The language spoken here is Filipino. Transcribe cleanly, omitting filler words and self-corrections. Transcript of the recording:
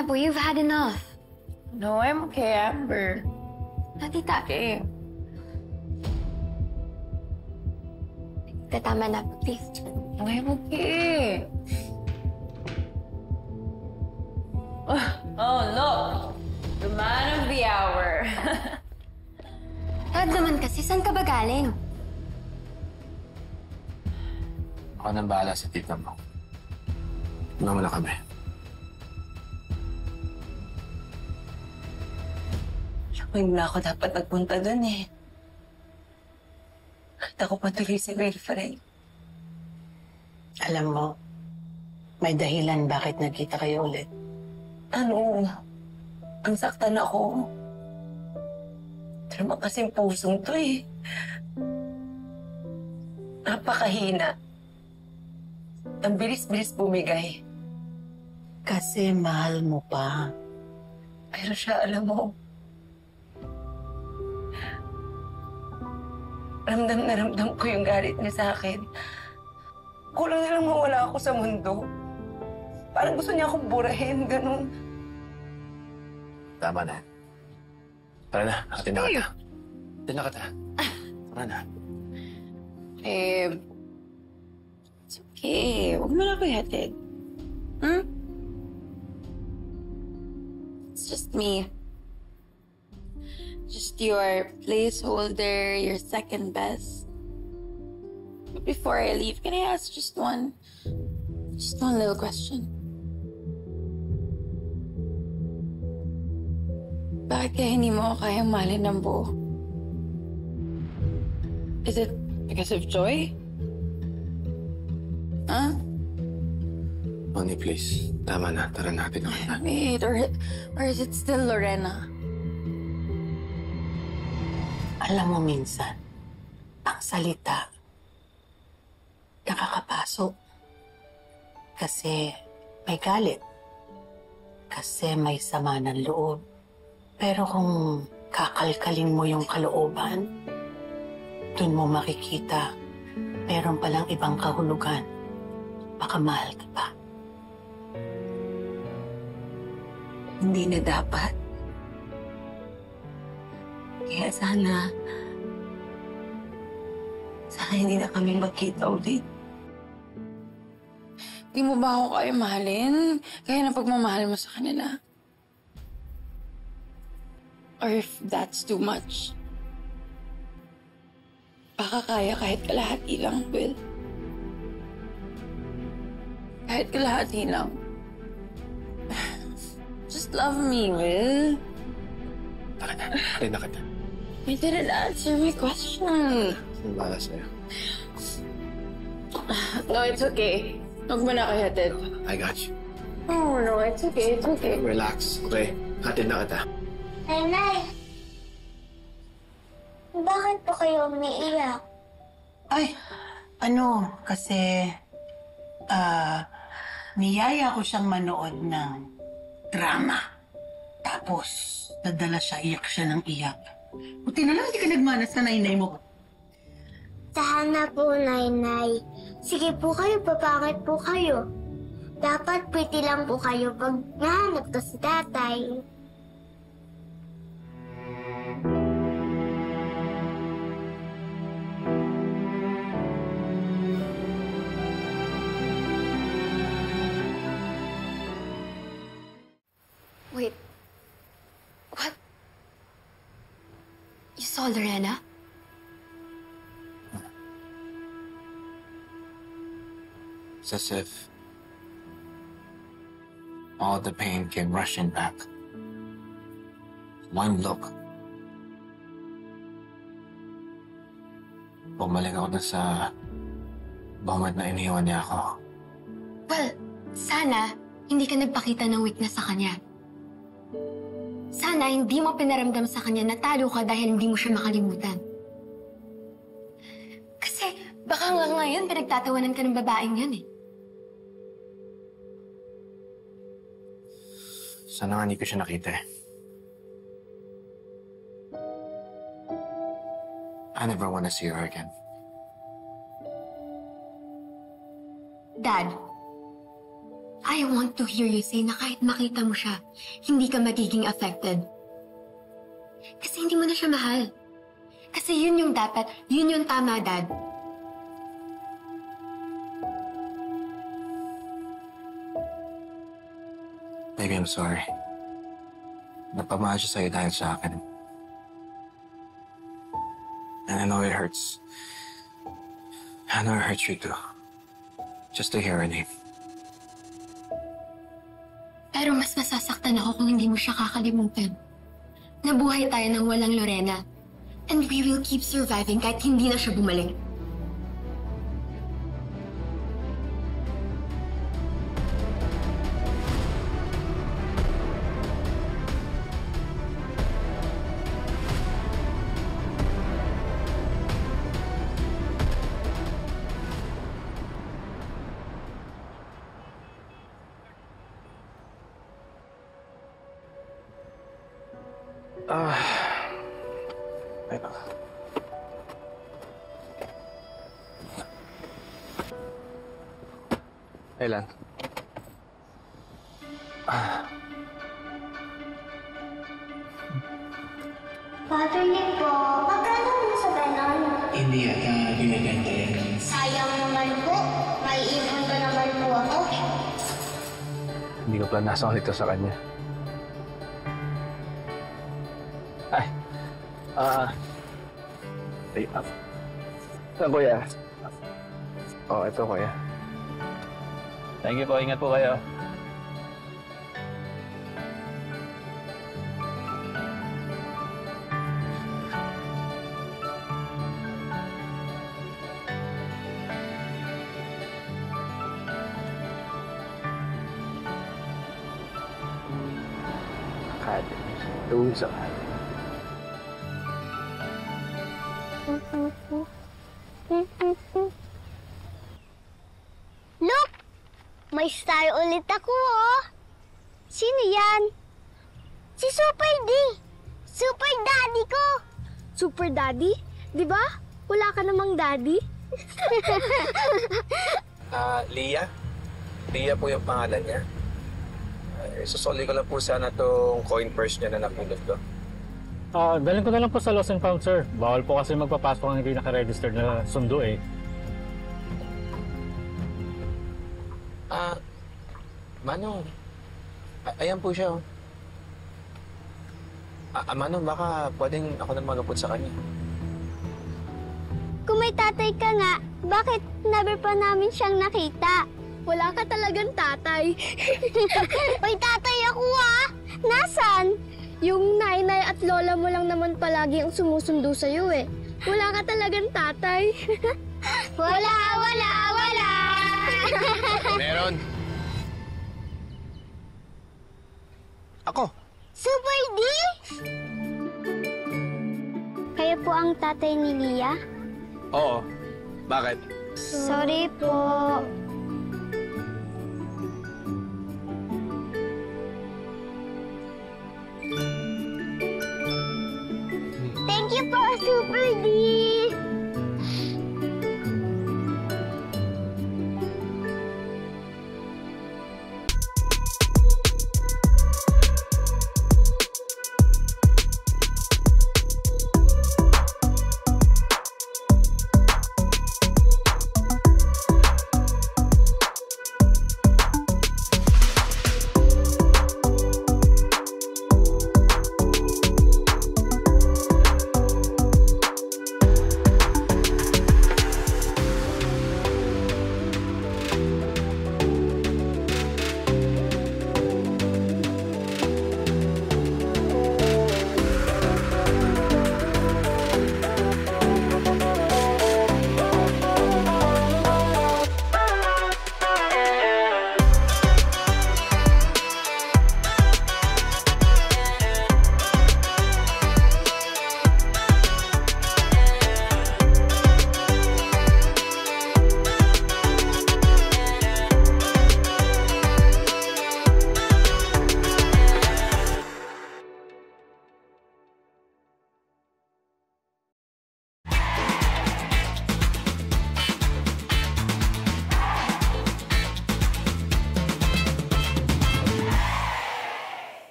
na po. You've had enough. No, I'm okay, Amber. Tita. Okay. Tama na po, please. No, I'm okay. Oh, look! The man of the hour. Dad naman kasi, saan ka ba galing? Ako nang bahala sa tita mo. Una mo na kami. Hindi na ako dapat nagpunta dun eh. Nakita ko pa tuloy si Wilfred. Alam mo, may dahilan bakit nagkita kayo ulit. Ano? Ang saktan ako. Drama kasing pusong to eh. Napakahina. Ang bilis-bilis bumigay. Kasi mahal mo pa. Pero siya, alam mo, ramdam na ramdam ko yung galit niya sa akin. Kulang na lang mawala ako sa mundo. Parang gusto niya akong burahin, ganun. Tama na. Tara na, atin na kita. Atin na kita. Tara na. It's okay. Huwag mo na ako ihatid. It's just me. Just your placeholder, your second best. But before I leave, can I ask just one little question? Bakit kaya hindi mo ako kayang mahalin ng buo? Is it because of joy? Huh? Honey, please. Tama na. Tara na, atin na kita. Wait, or is it still Lorena? Alam mo minsan, ang salita, nakakapasok. Kasi may galit. Kasi may sama ng loob. Pero kung kakalkalin mo yung kalooban, dun mo makikita, meron palang ibang kahulugan. Baka mahal ka pa. Hindi na dapat. Kaya sana hindi na kami magkita ulit. Di mo ba ako kaya mahalin? Kaya na pagmamahal mo sa kanila? Or if that's too much, baka kaya kahit kalahati lang, Will. Kahit kalahati lang. Just love me, Will. Tara na, atin na kita. You didn't answer my question. Ang bahala sa'yo. No, it's okay. Huwag mo na ako hatid. I got you. Oh, no, it's okay. It's okay. Relax, okay? Atin na kita. Nay! Bakit po kayo umiiyak? Ay, kasi, niyaya ko siyang manood ng drama. Tapos, nadala siya, iyak siya ng iyak. Buti na lang hindi ka nagmana sa nainay mo. Sana po, Nay. Sige po kayo, papangit po kayo. Dapat pretty lang po kayo pag nahanap to si tatay. Wait. What? You saw Lorena? It's as if all the pain came rushing back. One look. Bumalik ako dun sa moment na iniwan niya ako. Well, sana hindi ka nagpakita ng weakness sa kanya. Sana hindi mo pinaramdam sa kanya na talo ka dahil hindi mo siya makalimutan. Kasi baka nga ngayon pinagtatawanan ka ng babaeng yun eh. Sana nga hindi ko siya nakita eh. I never want to see her again. Dad, I want to hear you say na kahit makita mo siya, hindi ka magiging affected. Kasi hindi mo na siya mahal. Kasi yun yung dapat, yun yung tama, Dad. Baby, I'm sorry. Napamahal siya sa'yo dahil sa akin. And I know it hurts. I know it hurts you too. Just to hear her name. Pero mas masasaktan ako kung hindi mo siya kakalimutan. Nabuhay tayo ng walang Lorena. And we will keep surviving kahit hindi na siya bumalik. Ay ba? Kailan? Father Nick po, magkano mo sa ganon? Hindi yata biniganda yan. Sayang naman po. May ipon pa naman po ako. Hindi ko planasang ito sa kanya. Ay. Ay, kuya. Oh, ito kuya. Thank you po. Ingat po kayo. Doon sa Look! May star ulit ako, oh! Sino yan? Si Super D! Super Daddy ko! Super Daddy? Di ba? Wala ka namang daddy? Lia? Lia po yung pangalan niya. Susoli ko lang po sana itong coin purse niya na napulot ko. Dalhin ko na lang po sa Lost and Found, sir. Bawal po kasi magpapasok ang hindi naka-registered na sundo eh. Manong, ayan po siya. Oh. Manong, baka pwedeng ako na malupot sa kanya. Kung may tatay ka nga, bakit never pa namin siyang nakita? Wala ka talagang tatay. May tatay ako, ah! Nasaan? Yung nanay at lola mo lang naman palagi ang sumusundo sa'yo eh. Wala ka talagang tatay. Wala! Meron. Ako. Super D? Kayo po ang tatay ni Lia? Oo. Bakit? Sorry po. Thank you po, Super D!